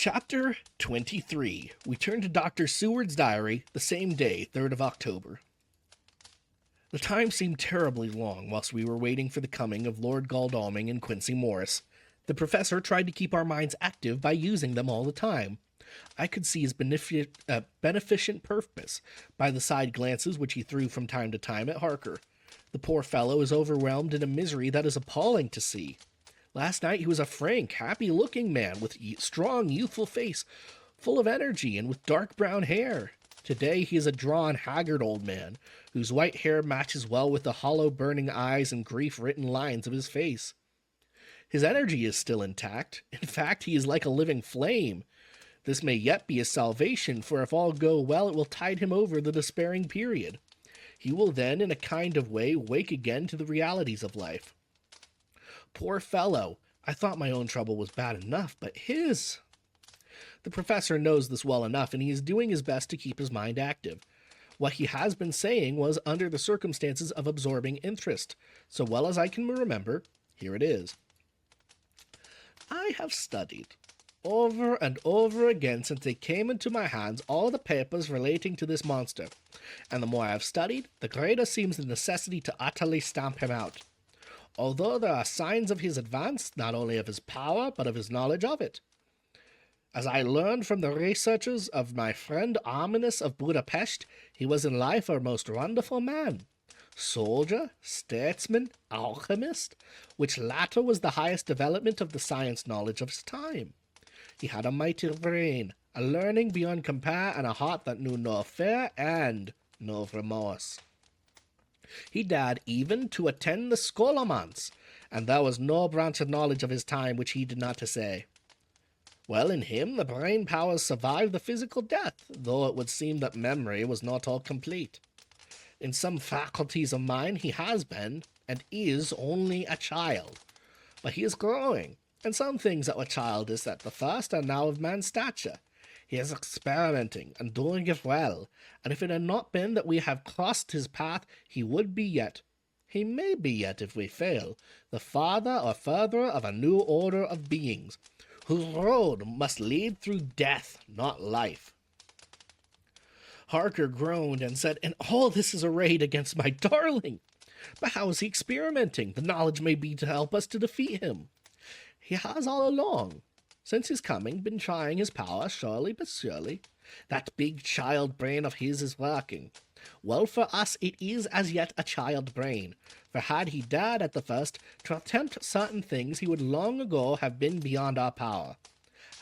Chapter 23. We turn to Dr. Seward's diary, the same day, 3rd of October. The time seemed terribly long whilst we were waiting for the coming of Lord Godalming and Quincy Morris. The professor tried to keep our minds active by using them all the time. I could see his beneficent purpose by the side glances which he threw from time to time at Harker. The poor fellow is overwhelmed in a misery that is appalling to see. Last night he was a frank, happy-looking man with a strong, youthful face, full of energy and with dark brown hair. Today he is a drawn, haggard old man, whose white hair matches well with the hollow, burning eyes and grief-written lines of his face. His energy is still intact. In fact, he is like a living flame. This may yet be his salvation, for if all go well, it will tide him over the despairing period. He will then, in a kind of way, wake again to the realities of life. Poor fellow! I thought my own trouble was bad enough, but his... The professor knows this well enough, and he is doing his best to keep his mind active. What he has been saying was under the circumstances of absorbing interest. So well as I can remember, here it is. I have studied, over and over again since they came into my hands, all the papers relating to this monster, and the more I have studied, the greater seems the necessity to utterly stamp him out. Although there are signs of his advance, not only of his power, but of his knowledge of it. As I learned from the researches of my friend Arminus of Budapest, he was in life a most wonderful man. Soldier, statesman, alchemist, which latter was the highest development of the science knowledge of his time. He had a mighty brain, a learning beyond compare, and a heart that knew no fear and no remorse. He dared even to attend the scholomance, and there was no branch of knowledge of his time which he did not essay. Well, in him the brain powers survived the physical death, though it would seem that memory was not all complete. In some faculties of mind he has been, and is, only a child. But he is growing, and some things that were childish at the first are now of man's stature. He is experimenting, and doing it well, and if it had not been that we have crossed his path, he would be yet, he may be yet if we fail, the father or furtherer of a new order of beings, whose road must lead through death, not life. Harker groaned and said, and all this is arrayed against my darling. But how is he experimenting? The knowledge may be to help us to defeat him. He has all along, since his coming, been trying his power, surely but surely. That big child brain of his is working. Well, for us it is as yet a child brain, for had he dared at the first to attempt certain things, he would long ago have been beyond our power.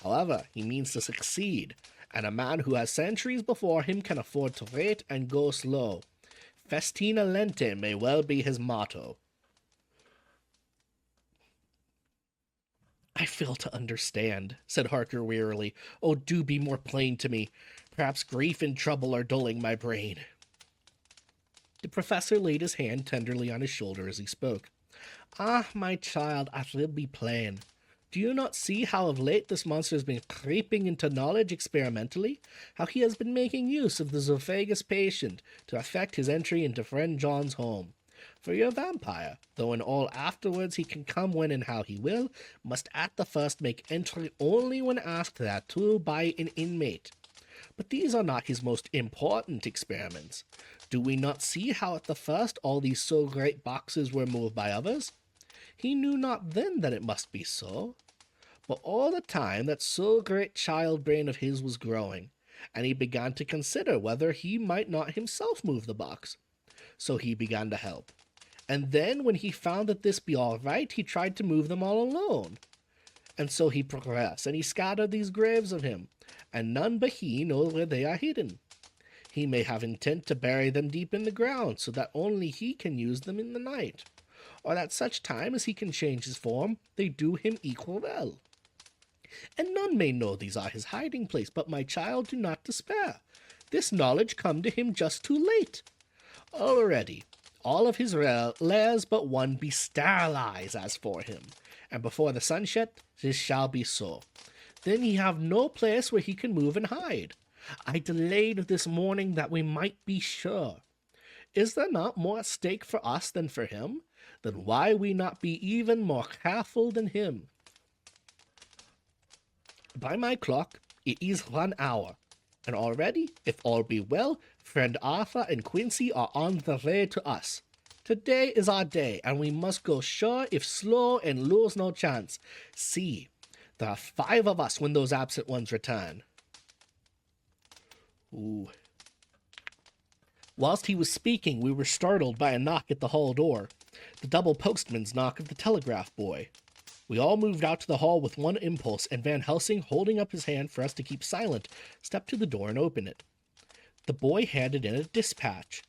However, he means to succeed, and a man who has centuries before him can afford to wait and go slow. Festina lente may well be his motto. I fail to understand, said Harker wearily. Oh, do be more plain to me. Perhaps grief and trouble are dulling my brain. The professor laid his hand tenderly on his shoulder as he spoke. Ah, my child, I will be plain. Do you not see how of late this monster has been creeping into knowledge experimentally? How he has been making use of the zoophagous patient to effect his entry into friend John's home? For your vampire, though in all afterwards he can come when and how he will, must at the first make entry only when asked thereto by an inmate. But these are not his most important experiments. Do we not see how at the first all these so great boxes were moved by others? He knew not then that it must be so. But all the time that so great child brain of his was growing, and he began to consider whether he might not himself move the box. So he began to help. And then, when he found that this be all right, he tried to move them all alone. And so he progressed, and he scattered these graves of him, and none but he knows where they are hidden. He may have intent to bury them deep in the ground, so that only he can use them in the night, or at such time as he can change his form, they do him equal well. And none may know these are his hiding place, but my child, do not despair. This knowledge come to him just too late. Already, all of his lairs but one be sterilized as for him, and before the sun set, this shall be so. Then he have no place where he can move and hide. I delayed this morning that we might be sure. Is there not more at stake for us than for him? Then why we not be even more careful than him? By my clock, it is 1 hour, and already, if all be well, friend Arthur and Quincy are on the way to us. Today is our day, and we must go sure if slow and lose no chance. See, there are 5 of us when those absent ones return. Ooh. Whilst he was speaking, we were startled by a knock at the hall door, the double postman's knock of the telegraph boy. We all moved out to the hall with one impulse, and Van Helsing, holding up his hand for us to keep silent, stepped to the door and opened it. The boy handed in a dispatch.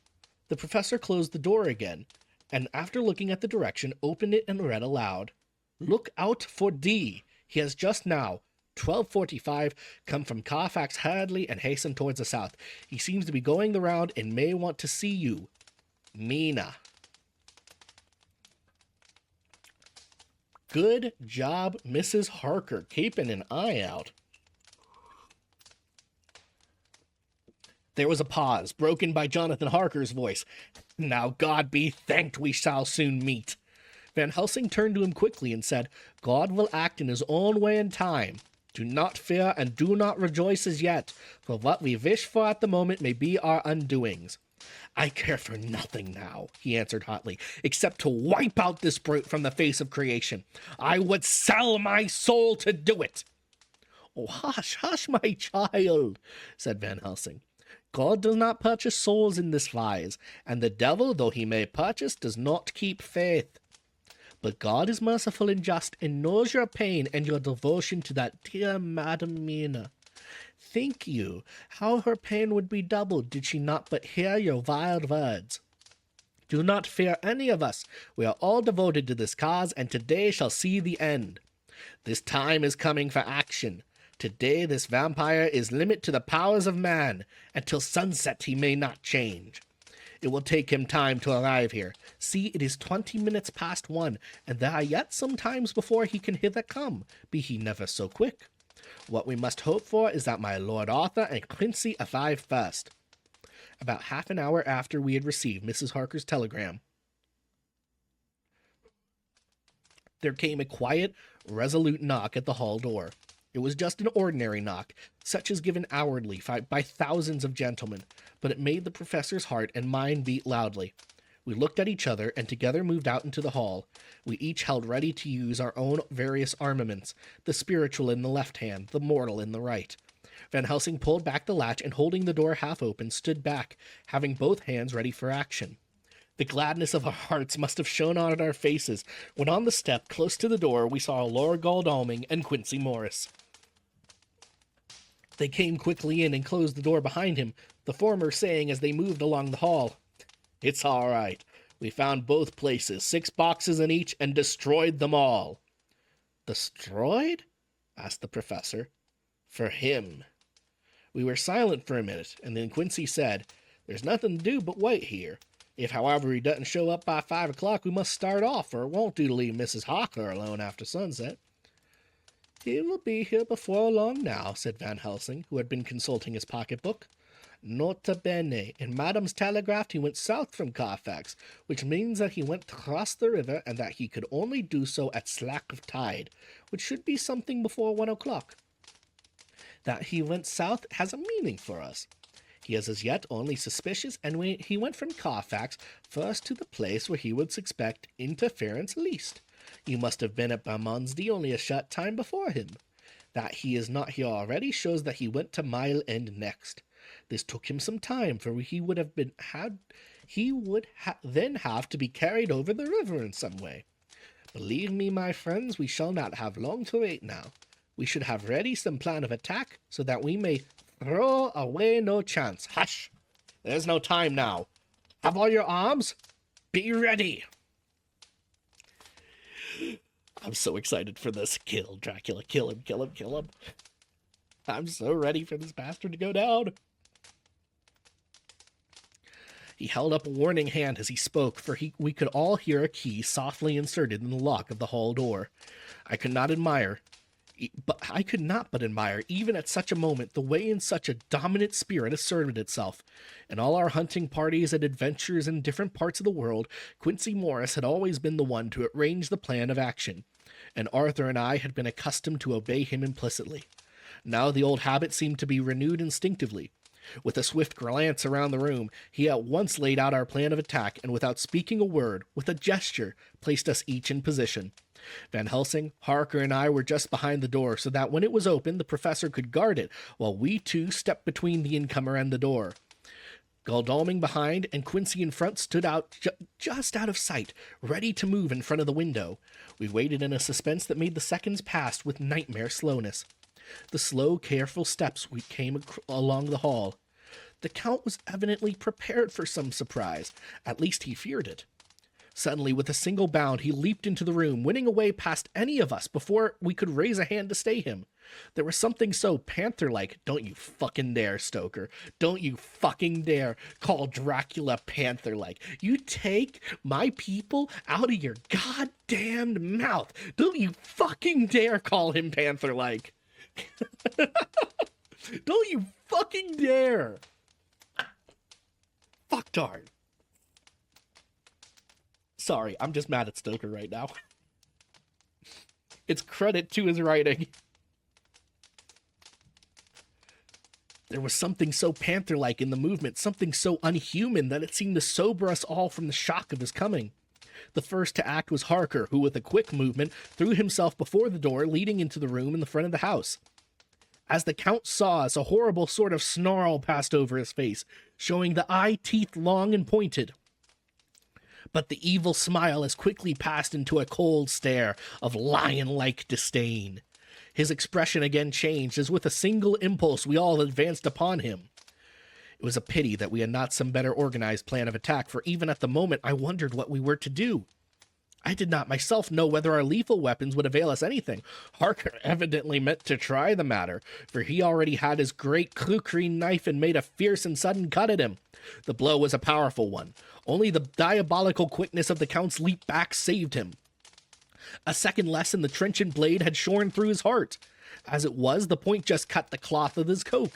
The professor closed the door again, and after looking at the direction, opened it and read aloud. Look out for D. He has just now, 12:45, come from Carfax hurriedly and hastened towards the south. He seems to be going the round and may want to see you. Mina. Good job, Mrs. Harker, keeping an eye out. There was a pause, broken by Jonathan Harker's voice. Now God be thanked we shall soon meet. Van Helsing turned to him quickly and said, God will act in his own way and time. Do not fear and do not rejoice as yet, for what we wish for at the moment may be our undoings. I care for nothing now, he answered hotly, except to wipe out this brute from the face of creation. I would sell my soul to do it. Oh, hush, hush, my child, said Van Helsing. God does not purchase souls in this wise, and the devil, though he may purchase, does not keep faith. But God is merciful and just, and knows your pain and your devotion to that dear Madam Mina. Think you how her pain would be doubled did she not but hear your wild words? Do not fear any of us. We are all devoted to this cause, and today shall see the end. This time is coming for action. Today this vampire is limit to the powers of man. Until sunset he may not change. It will take him time to arrive here. See, it is 20 minutes past 1, and there are yet some times before he can hither come, be he never so quick. What we must hope for is that my Lord Arthur and Quincy arrive first. About half an hour after we had received Mrs. Harker's telegram, there came a quiet, resolute knock at the hall door. It was just an ordinary knock, such as given hourly by thousands of gentlemen, but it made the professor's heart and mine beat loudly. We looked at each other, and together moved out into the hall. We each held ready to use our own various armaments, the spiritual in the left hand, the mortal in the right. Van Helsing pulled back the latch, and holding the door half open, stood back, having both hands ready for action. The gladness of our hearts must have shone on our faces, when on the step close to the door we saw Lord Godalming and Quincy Morris. They came quickly in and closed the door behind him, the former saying as they moved along the hall, It's all right. We found both places, 6 boxes in each, and destroyed them all. Destroyed? Asked the professor. For him. We were silent for a minute, and then Quincy said, There's nothing to do but wait here. If, however, he doesn't show up by 5 o'clock, we must start off, for it won't do to leave Mrs. Harker alone after sunset. He will be here before long now, said Van Helsing, who had been consulting his pocketbook. Nota bene, in Madam's telegraph he went south from Carfax, which means that he went across the river, and that he could only do so at slack of tide, which should be something before 1 o'clock. That he went south has a meaning for us. He is as yet only suspicious, and he went from Carfax first to the place where he would expect interference least. You must have been at Bermondsey only a short time before him. That he is not here already shows that he went to Mile End next. This took him some time, for he would then have to be carried over the river in some way. Believe me, my friends, we shall not have long to wait now. We should have ready some plan of attack, so that we may throw away no chance. Hush! There's no time now. Have all your arms? Be ready! I'm so excited for this. Kill Dracula. Kill him, kill him, kill him. I'm so ready for this bastard to go down. He held up a warning hand as he spoke, for we could all hear a key softly inserted in the lock of the hall door. I could not but admire, even at such a moment, the way in such a dominant spirit asserted itself. In all our hunting parties and adventures in different parts of the world, Quincy Morris had always been the one to arrange the plan of action, and Arthur and I had been accustomed to obey him implicitly. Now the old habit seemed to be renewed instinctively. With a swift glance around the room, he at once laid out our plan of attack, and without speaking a word, with a gesture, placed us each in position. Van Helsing, Harker, and I were just behind the door, so that when it was open, the professor could guard it, while we two stepped between the incomer and the door. Godalming behind and Quincy in front stood out just out of sight, ready to move in front of the window. We waited in a suspense that made the seconds pass with nightmare slowness. The slow, careful steps we came along the hall. The Count was evidently prepared for some surprise. At least he feared it. Suddenly, with a single bound, he leaped into the room, winning away past any of us before we could raise a hand to stay him. There was something so panther-like. Don't you fucking dare, Stoker. Don't you fucking dare call Dracula panther-like. You take my people out of your goddamned mouth. Don't you fucking dare call him panther-like. Don't you fucking dare. Fucktard. Sorry, I'm just mad at Stoker right now. It's credit to his writing. There was something so panther-like in the movement, something so unhuman that it seemed to sober us all from the shock of his coming. The first to act was Harker, who with a quick movement threw himself before the door leading into the room in the front of the house. As the Count saw us, a horrible sort of snarl passed over his face, showing the eye teeth long and pointed. But the evil smile as quickly passed into a cold stare of lion-like disdain. His expression again changed, as with a single impulse we all advanced upon him. It was a pity that we had not some better organized plan of attack, for even at the moment I wondered what we were to do. I did not myself know whether our lethal weapons would avail us anything. Harker evidently meant to try the matter, for he already had his great Kukri knife and made a fierce and sudden cut at him. The blow was a powerful one. Only the diabolical quickness of the Count's leap back saved him. A second less and the trenchant blade had shorn through his heart. As it was, the point just cut the cloth of his coat,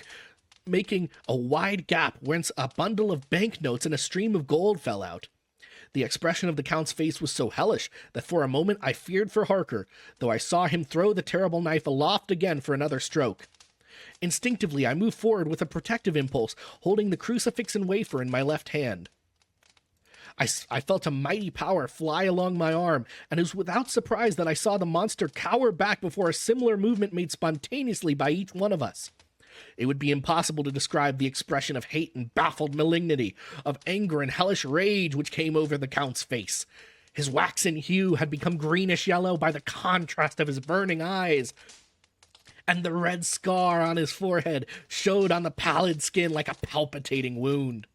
making a wide gap whence a bundle of banknotes and a stream of gold fell out. The expression of the Count's face was so hellish that for a moment I feared for Harker, though I saw him throw the terrible knife aloft again for another stroke. Instinctively, I moved forward with a protective impulse, holding the crucifix and wafer in my left hand. I felt a mighty power fly along my arm, and it was without surprise that I saw the monster cower back before a similar movement made spontaneously by each one of us. It would be impossible to describe the expression of hate and baffled malignity, of anger and hellish rage which came over the Count's face. His waxen hue had become greenish-yellow by the contrast of his burning eyes, and the red scar on his forehead showed on the pallid skin like a palpitating wound.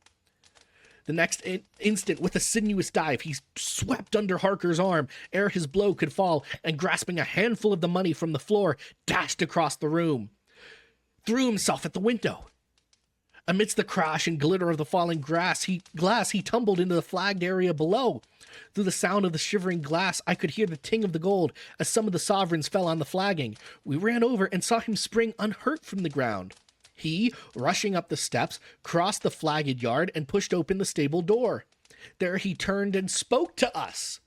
The next instant, with a sinuous dive, he swept under Harker's arm ere his blow could fall, and grasping a handful of the money from the floor, dashed across the room. Threw himself at the window. Amidst the crash and glitter of the falling glass, he tumbled into the flagged area below. Through the sound of the shivering glass, I could hear the ting of the gold as some of the sovereigns fell on the flagging. We ran over and saw him spring unhurt from the ground. He, rushing up the steps, crossed the flagged yard and pushed open the stable door. There he turned and spoke to us.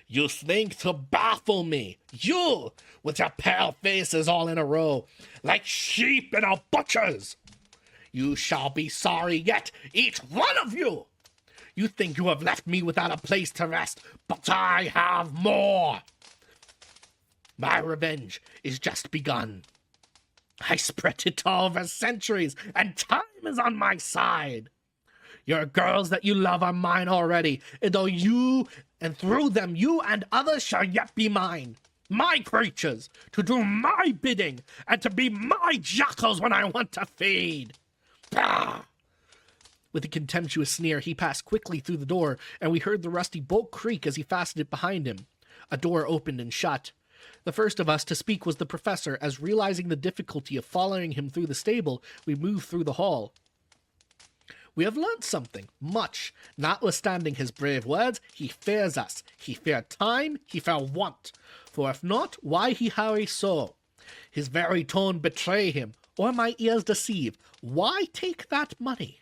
"You think to baffle me, you, with your pale faces all in a row, like sheep in a butcher's. You shall be sorry yet, each one of you. You think you have left me without a place to rest, but I have more. My revenge is just begun. I spread it over centuries, and time is on my side. Your girls that you love are mine already, and through them you and others shall yet be mine. My creatures, to do my bidding, and to be my jackals when I want to feed. Bah!" With a contemptuous sneer, he passed quickly through the door, and we heard the rusty bolt creak as he fastened it behind him. A door opened and shut. The first of us to speak was the professor, as realizing the difficulty of following him through the stable, we moved through the hall. "We have learnt something, much. Notwithstanding his brave words, he fears us. He fear time, he fear want. For if not, why he hurry so? His very tone betray him, or my ears deceive. Why take that money?"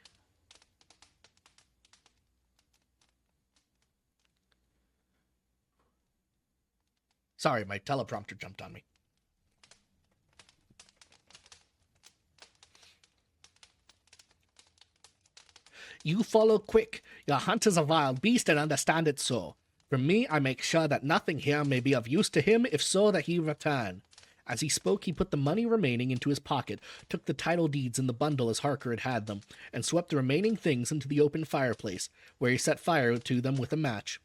Sorry, my teleprompter jumped on me. You follow quick. Your hunt is a wild beast and understand it so. For me, I make sure that nothing here may be of use to him, if so that he return. As he spoke, he put the money remaining into his pocket, took the title deeds in the bundle as Harker had them, and swept the remaining things into the open fireplace, where he set fire to them with a match.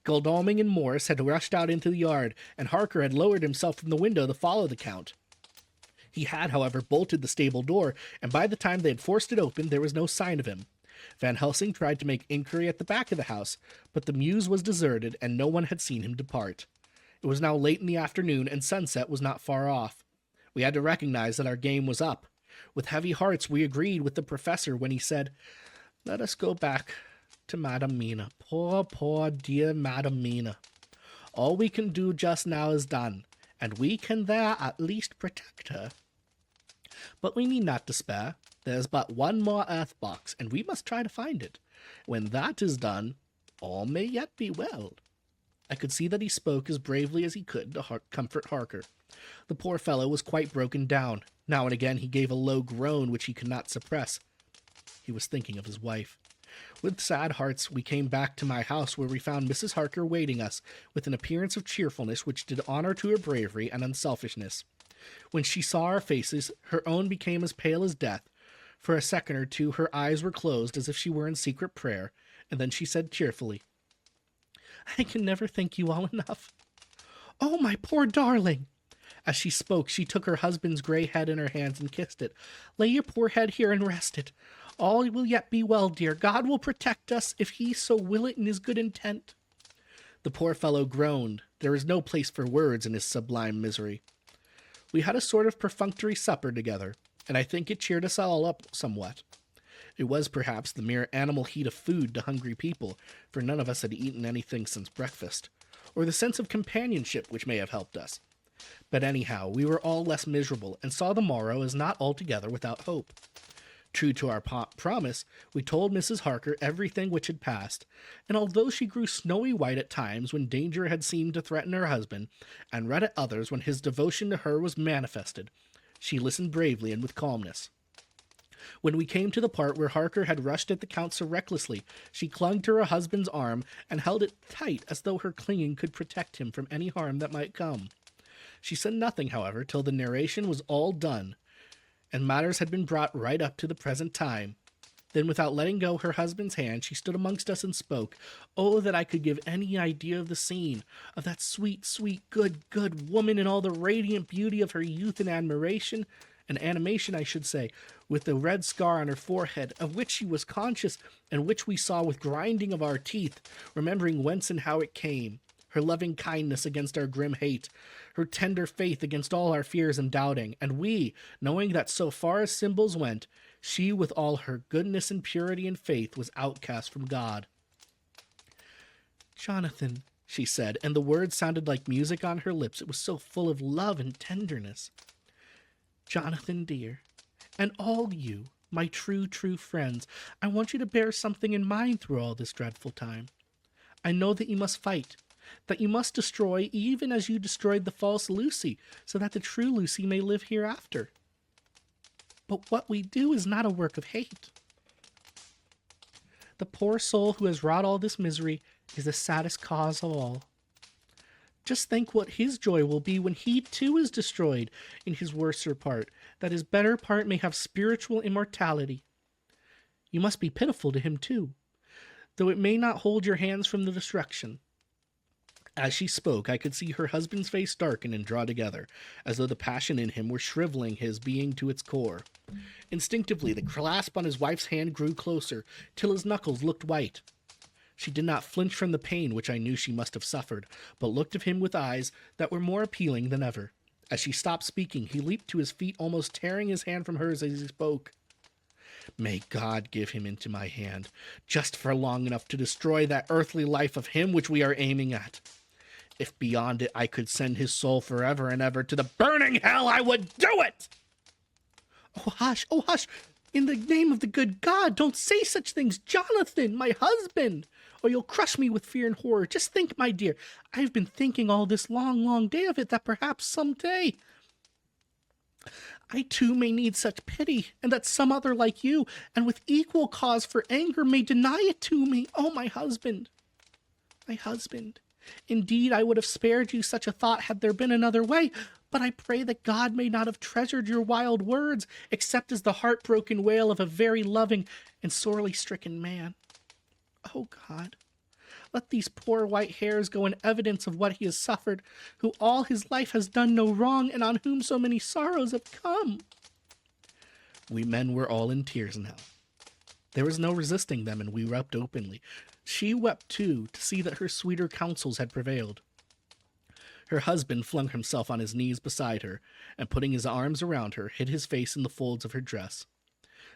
Godalming and Morris had rushed out into the yard, and Harker had lowered himself from the window to follow the Count. He had, however, bolted the stable door, and by the time they had forced it open, there was no sign of him. Van Helsing tried to make inquiry at the back of the house, but the mews was deserted, and no one had seen him depart. It was now late in the afternoon, and sunset was not far off. We had to recognize that our game was up. With heavy hearts, we agreed with the professor when he said, "Let us go back to Madam Mina. Poor, poor, dear Madam Mina. All we can do just now is done, and we can there at least protect her. But we need not despair. There is but one more earth box, and we must try to find it. When that is done, all may yet be well." I could see that he spoke as bravely as he could to comfort Harker. The poor fellow was quite broken down. Now and again he gave a low groan which he could not suppress. He was thinking of his wife. With sad hearts we came back to my house, where we found Mrs. Harker waiting us, with an appearance of cheerfulness which did honor to her bravery and unselfishness. When she saw our faces, her own became as pale as death. For a second or two her eyes were closed as if she were in secret prayer, and then she said cheerfully, "I can never thank you all enough. Oh, my poor darling!" As she spoke, she took her husband's gray head in her hands and kissed it. "Lay your poor head here and rest it. All will yet be well, dear. God will protect us, if he so will it in his good intent." The poor fellow groaned. There is no place for words in his sublime misery. We had a sort of perfunctory supper together, and I think it cheered us all up somewhat. It was, perhaps, the mere animal heat of food to hungry people, for none of us had eaten anything since breakfast, or the sense of companionship which may have helped us. But anyhow, we were all less miserable, and saw the morrow as not altogether without hope. True to our promise, we told Mrs. Harker everything which had passed, and although she grew snowy white at times when danger had seemed to threaten her husband, and red at others when his devotion to her was manifested, she listened bravely and with calmness. When we came to the part where Harker had rushed at the Count so recklessly, she clung to her husband's arm and held it tight as though her clinging could protect him from any harm that might come. She said nothing, however, till the narration was all done, and matters had been brought right up to the present time. Then, without letting go her husband's hand, she stood amongst us and spoke. Oh, that I could give any idea of the scene, of that sweet, sweet, good, good woman in all the radiant beauty of her youth and animation, I should say, with the red scar on her forehead, of which she was conscious, and which we saw with grinding of our teeth, remembering whence and how it came, her loving kindness against our grim hate, her tender faith against all our fears and doubting, and we, knowing that so far as symbols went, she with all her goodness and purity and faith was outcast from God. "Jonathan," she said, and the words sounded like music on her lips. It was so full of love and tenderness. "Jonathan, dear, and all you, my true, true friends, I want you to bear something in mind through all this dreadful time. I know that you must fight, that you must destroy even as you destroyed the false Lucy, so that the true Lucy may live hereafter. But what we do is not a work of hate. The poor soul who has wrought all this misery is the saddest cause of all. Just think what his joy will be when he too is destroyed in his worser part, that his better part may have spiritual immortality. You must be pitiful to him too, though it may not hold your hands from the destruction." As she spoke, I could see her husband's face darken and draw together, as though the passion in him were shriveling his being to its core. Instinctively, the clasp on his wife's hand grew closer, till his knuckles looked white. She did not flinch from the pain which I knew she must have suffered, but looked at him with eyes that were more appealing than ever. As she stopped speaking, he leaped to his feet, almost tearing his hand from hers as he spoke. "May God give him into my hand, just for long enough to destroy that earthly life of him which we are aiming at. If beyond it I could send his soul forever and ever to the burning hell, I would do it!" Oh, hush! Oh, hush! In the name of the good God, don't say such things! Jonathan, my husband! Or you'll crush me with fear and horror. Just think, my dear, I've been thinking all this long, long day of it, that perhaps some day... I too may need such pity, and that some other like you, and with equal cause for anger, may deny it to me. Oh, my husband! My husband! Indeed, I would have spared you such a thought had there been another way, but I pray that God may not have treasured your wild words, except as the heartbroken wail of a very loving and sorely stricken man. Oh, God! Let these poor white hairs go in evidence of what he has suffered, who all his life has done no wrong, and on whom so many sorrows have come. We men were all in tears now. There was no resisting them, and we wept openly. She wept too, to see that her sweeter counsels had prevailed. Her husband flung himself on his knees beside her, and putting his arms around her, hid his face in the folds of her dress.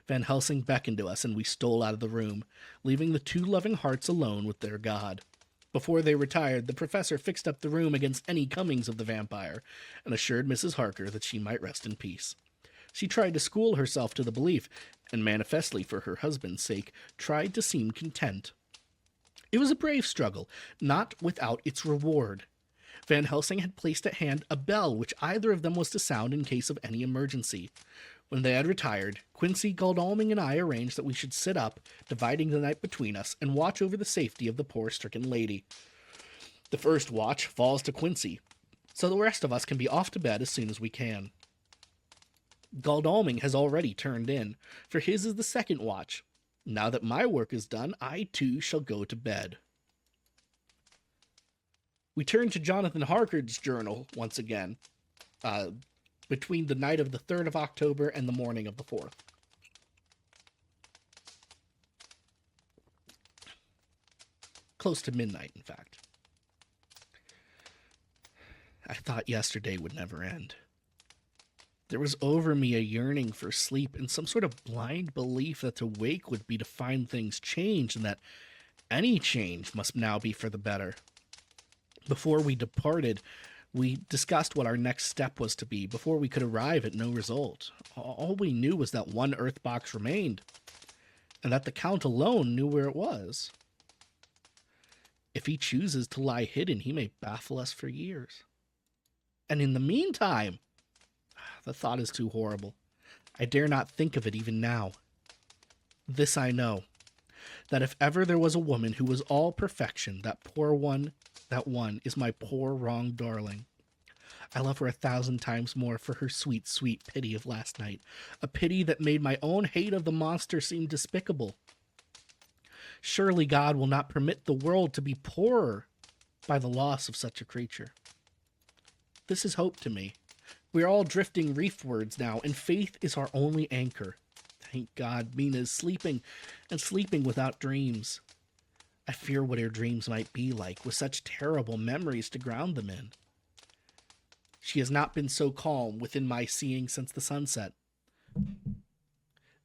Van Helsing beckoned to us, and we stole out of the room, leaving the two loving hearts alone with their god. Before they retired, the professor fixed up the room against any comings of the vampire, and assured Mrs. Harker that she might rest in peace. She tried to school herself to the belief, and manifestly for her husband's sake, tried to seem content. It was a brave struggle, not without its reward. Van Helsing had placed at hand a bell which either of them was to sound in case of any emergency. When they had retired, Quincy, Godalming, and I arranged that we should sit up, dividing the night between us, and watch over the safety of the poor stricken lady. The first watch falls to Quincy, so the rest of us can be off to bed as soon as we can. Godalming has already turned in, for his is the second watch. Now that my work is done, I too shall go to bed. We turn to Jonathan Harker's journal once again, between the night of the 3rd of October and the morning of the 4th. Close to midnight, in fact. I thought yesterday would never end. There was over me a yearning for sleep and some sort of blind belief that to wake would be to find things change and that any change must now be for the better. Before we departed, we discussed what our next step was to be before we could arrive at no result. All we knew was that one earth box remained, and that the Count alone knew where it was. If he chooses to lie hidden, he may baffle us for years. And in the meantime, the thought is too horrible. I dare not think of it even now. This I know, that if ever there was a woman who was all perfection, that one is my poor wrong darling. I love her 1,000 times more for her sweet, sweet pity of last night, a pity that made my own hate of the monster seem despicable. Surely God will not permit the world to be poorer by the loss of such a creature. This is hope to me. We are all drifting reefwards now, and faith is our only anchor. Thank God Mina is sleeping, and sleeping without dreams. I fear what her dreams might be like, with such terrible memories to ground them in. She has not been so calm within my seeing since the sunset.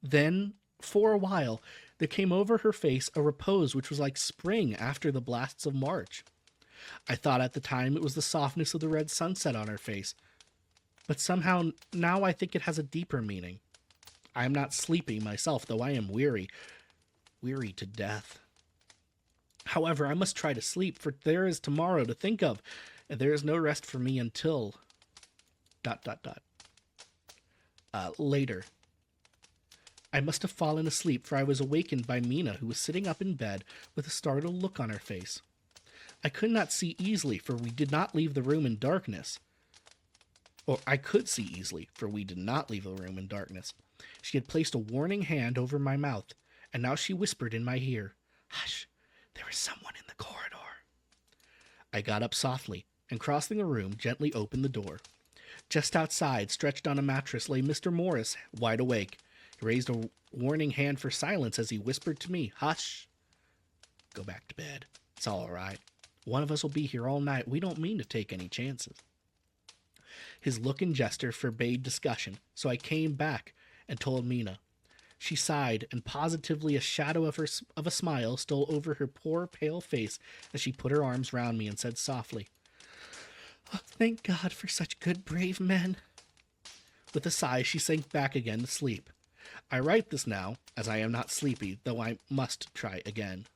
Then, for a while, there came over her face a repose which was like spring after the blasts of March. I thought at the time it was the softness of the red sunset on her face, but somehow now I think it has a deeper meaning. I am not sleeping myself, though I am weary to death. However, I must try to sleep, for there is tomorrow to think of, and there is no rest for me until... later. I must have fallen asleep, for I was awakened by Mina, who was sitting up in bed with a startled look on her face. I could not see easily, for we did not leave the room in darkness. Or I could see easily, for we did not leave the room in darkness. She had placed a warning hand over my mouth, and now she whispered in my ear, "Hush, there is someone in the corridor." I got up softly, and crossing the room, gently opened the door. Just outside, stretched on a mattress, lay Mr. Morris, wide awake. He raised a warning hand for silence as he whispered to me, "Hush. Go back to bed. It's all right. One of us will be here all night. We don't mean to take any chances." His look and gesture forbade discussion, so I came back and told Mina. She sighed, and positively a shadow of a smile stole over her poor, pale face as she put her arms round me and said softly, "Oh, thank God for such good, brave men." With a sigh, she sank back again to sleep. I write this now, as I am not sleepy, though I must try again.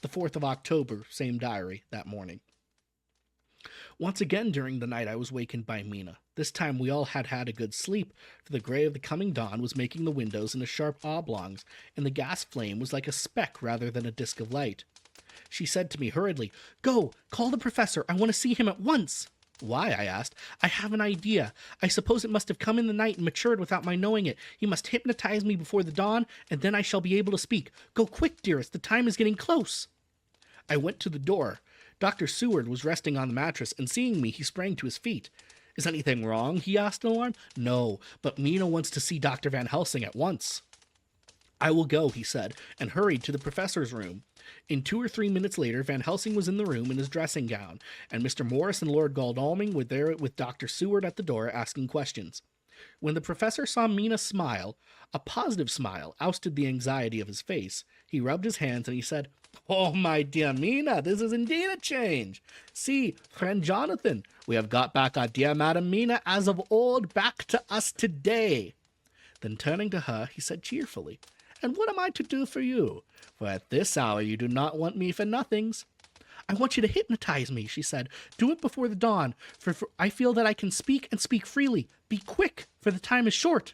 The 4th of October, same diary, that morning. Once again during the night I was wakened by Mina. This time we all had had a good sleep, for the gray of the coming dawn was making the windows into sharp oblongs, and the gas flame was like a speck rather than a disk of light. She said to me hurriedly, "Go, call the professor. I want to see him at once." "Why?" I asked. "I have an idea. I suppose it must have come in the night and matured without my knowing it. He must hypnotize me before the dawn, and then I shall be able to speak. Go quick, dearest. The time is getting close." I went to the door. Dr. Seward was resting on the mattress, and seeing me, he sprang to his feet. "Is anything wrong?" he asked in alarm. "No, but Mina wants to see Dr. Van Helsing at once." "I will go," he said, and hurried to the professor's room. In 2 or 3 minutes later, Van Helsing was in the room in his dressing gown, and Mr. Morris and Lord Godalming were there with Dr. Seward at the door asking questions. When the professor saw Mina smile, a positive smile ousted the anxiety of his face. He rubbed his hands and he said, "Oh, my dear Mina, this is indeed a change. See, friend Jonathan, we have got back our dear Madam Mina as of old back to us today." Then turning to her, he said cheerfully, "And what am I to do for you? For at this hour you do not want me for nothings." "I want you to hypnotize me," she said. "Do it before the dawn, for I feel that I can speak and speak freely. Be quick, for the time is short."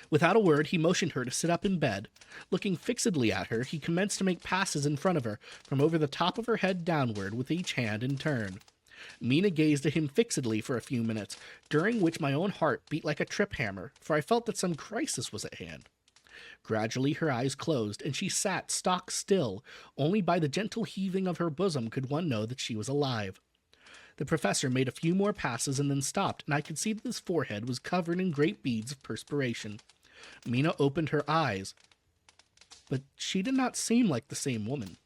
Without a word, he motioned her to sit up in bed. Looking fixedly at her, he commenced to make passes in front of her, from over the top of her head downward, with each hand in turn. Mina gazed at him fixedly for a few minutes, during which my own heart beat like a trip hammer, for I felt that some crisis was at hand. Gradually her eyes closed, and she sat stock still. Only by the gentle heaving of her bosom could one know that she was alive. The professor made a few more passes and then stopped, and I could see that his forehead was covered in great beads of perspiration. Mina opened her eyes, but she did not seem like the same woman.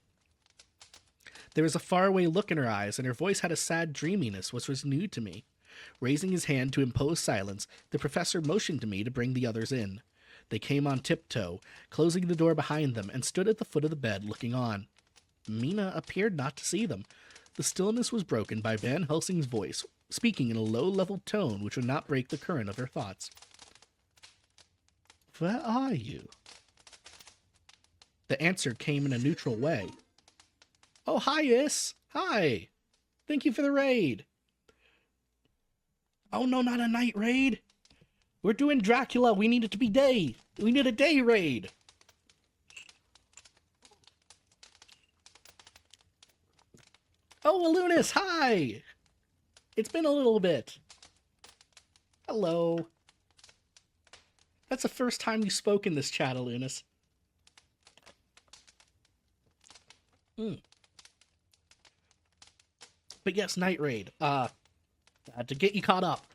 There was a faraway look in her eyes, and her voice had a sad dreaminess which was new to me. Raising his hand to impose silence, the professor motioned to me to bring the others in. They came on tiptoe, closing the door behind them, and stood at the foot of the bed looking on. Mina appeared not to see them. The stillness was broken by Van Helsing's voice, speaking in a low, level tone which would not break the current of her thoughts. "Where are you?" The answer came in a neutral way. "Oh, hi, Is. Hi. Thank you for the raid." "Oh, no, not a night raid. We're doing Dracula. We need it to be day. We need a day raid." "Oh, Alunis, hi. It's been a little bit." "Hello. That's the first time you spoke in this chat, Alunis." But yes, night raid. To get you caught up.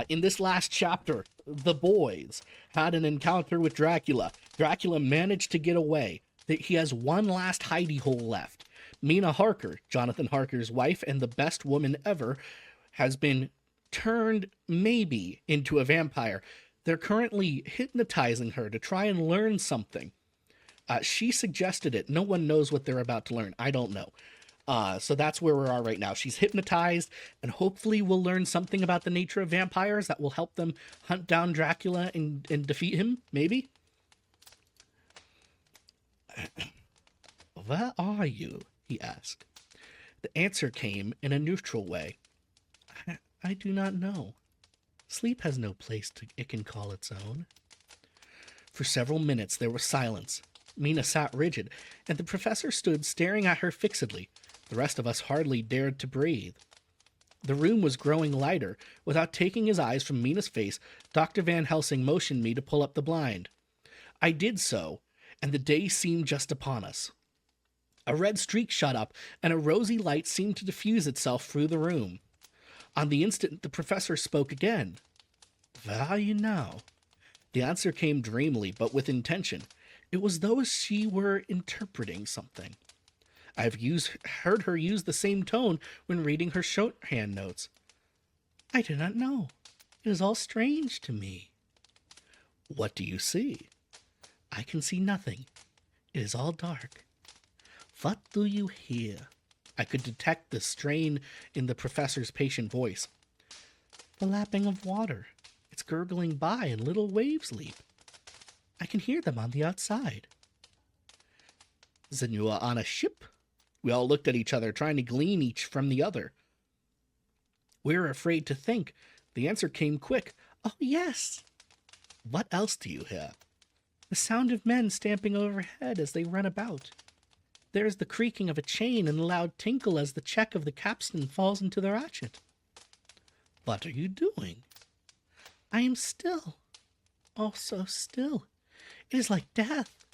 In this last chapter, the boys had an encounter with Dracula. Dracula managed to get away. He has one last hidey hole left. Mina Harker, Jonathan Harker's wife and the best woman ever, has been turned maybe into a vampire. They're currently hypnotizing her to try and learn something. She suggested it. No one knows what they're about to learn. I don't know. So that's where we are right now. She's hypnotized, and hopefully we'll learn something about the nature of vampires that will help them hunt down Dracula and defeat him, maybe? "Where are you?" he asked. The answer came in a neutral way. I do not know. Sleep has no place it can call its own." For several minutes there was silence. Mina sat rigid, and the professor stood staring at her fixedly. The rest of us hardly dared to breathe. The room was growing lighter. Without taking his eyes from Mina's face, Dr. Van Helsing motioned me to pull up the blind. I did so, and the day seemed just upon us. A red streak shot up, and a rosy light seemed to diffuse itself through the room. On the instant, the professor spoke again. "Where are you now?" The answer came dreamily, but with intention. It was though she were interpreting something. I've heard her use the same tone when reading her shorthand notes. "I do not know. It is all strange to me." "What do you see?" "I can see nothing. It is all dark." "What do you hear?" I could detect the strain in the professor's patient voice. "The lapping of water. It's gurgling by and little waves leap. I can hear them on the outside." "Then you are on a ship?" We all looked at each other, trying to glean each from the other. We were afraid to think. The answer came quick. Oh, yes. What else do you hear? The sound of men stamping overhead as they run about. There is the creaking of a chain and a loud tinkle as the check of the capstan falls into the ratchet. What are you doing? I am still. Oh, so still. It is like death.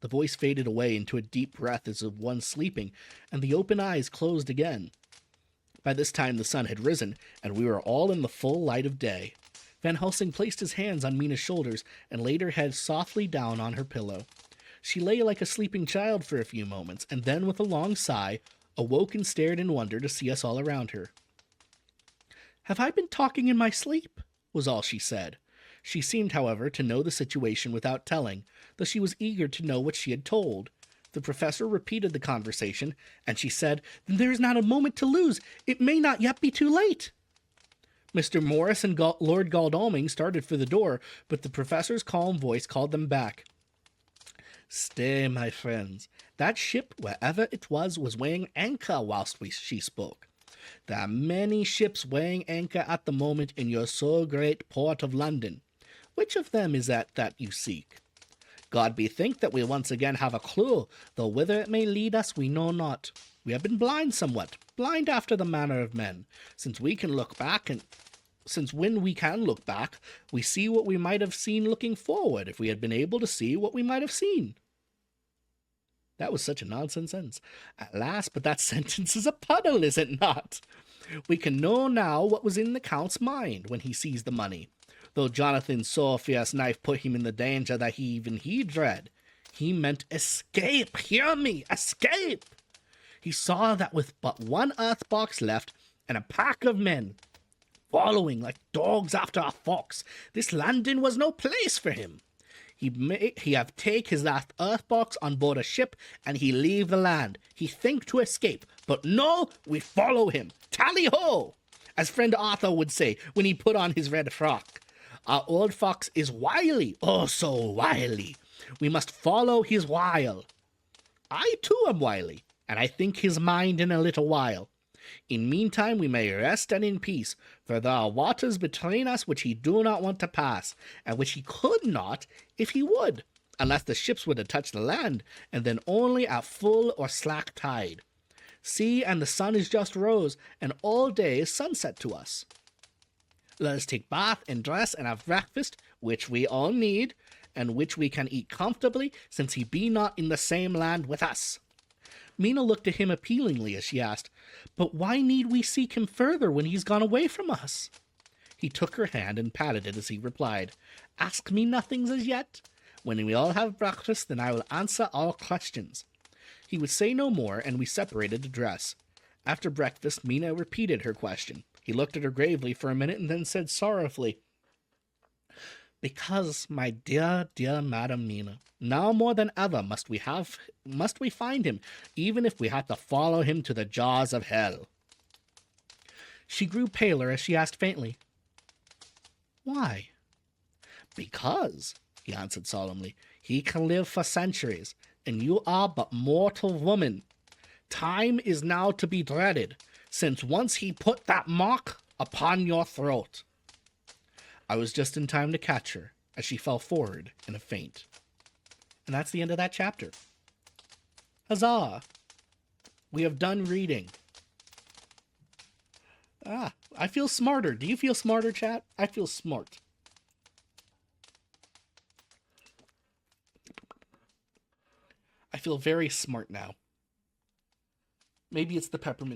The voice faded away into a deep breath as of one sleeping, and the open eyes closed again. By this time the sun had risen, and we were all in the full light of day. Van Helsing placed his hands on Mina's shoulders and laid her head softly down on her pillow. She lay like a sleeping child for a few moments, and then, with a long sigh, awoke and stared in wonder to see us all around her. "Have I been talking in my sleep?" was all she said. She seemed, however, to know the situation without telling, though she was eager to know what she had told. The professor repeated the conversation, and she said, "Then there is not a moment to lose. It may not yet be too late." Mr. Morris and Lord Godalming started for the door, but the professor's calm voice called them back. "Stay, my friends. That ship, wherever it was weighing anchor whilst she spoke. There are many ships weighing anchor at the moment in your so great port of London. Which of them is that you seek? God be thanked that we once again have a clue, though whither it may lead us we know not. We have been blind somewhat, blind after the manner of men, since when we can look back, we see what we might have seen looking forward, if we had been able to see what we might have seen." That was such a nonsense sentence. At last, but that sentence is a puddle, is it not? We can know now what was in the Count's mind when he seized the money. Though Jonathan's so fierce knife put him in the danger that he dread, he meant escape. Hear me, escape! He saw that with but one earth box left, and a pack of men following like dogs after a fox, this London was no place for him. He have take his last earth box on board a ship, and he leave the land. He think to escape, but no, we follow him. Tally ho! As friend Arthur would say when he put on his red frock. Our old fox is wily, oh so wily. We must follow his wile. I too am wily, and I think his mind in a little while. In meantime we may rest and in peace, for there are waters between us which he do not want to pass, and which he could not if he would, unless the ships were to touch the land, and then only at full or slack tide. See, and the sun is just rose, and all day is sunset to us. Let us take bath and dress and have breakfast, which we all need, and which we can eat comfortably, since he be not in the same land with us." Mina looked at him appealingly as she asked, "But why need we seek him further when he's gone away from us?" He took her hand and patted it as he replied, "Ask me nothings as yet. When we all have breakfast, then I will answer all questions." He would say no more, and we separated to dress. After breakfast, Mina repeated her question. He looked at her gravely for a minute and then said sorrowfully, "Because, my dear, dear Madam Mina, now more than ever must we find him, even if we had to follow him to the jaws of hell." She grew paler as she asked faintly, "Why?" "Because," he answered solemnly, "he can live for centuries, and you are but mortal woman. Time is now to be dreaded, since once he put that mark upon your throat." I was just in time to catch her as she fell forward in a faint. And that's the end of that chapter. Huzzah! We have done reading. I feel smarter. Do you feel smarter, chat? I feel smart. I feel very smart now. Maybe it's the peppermint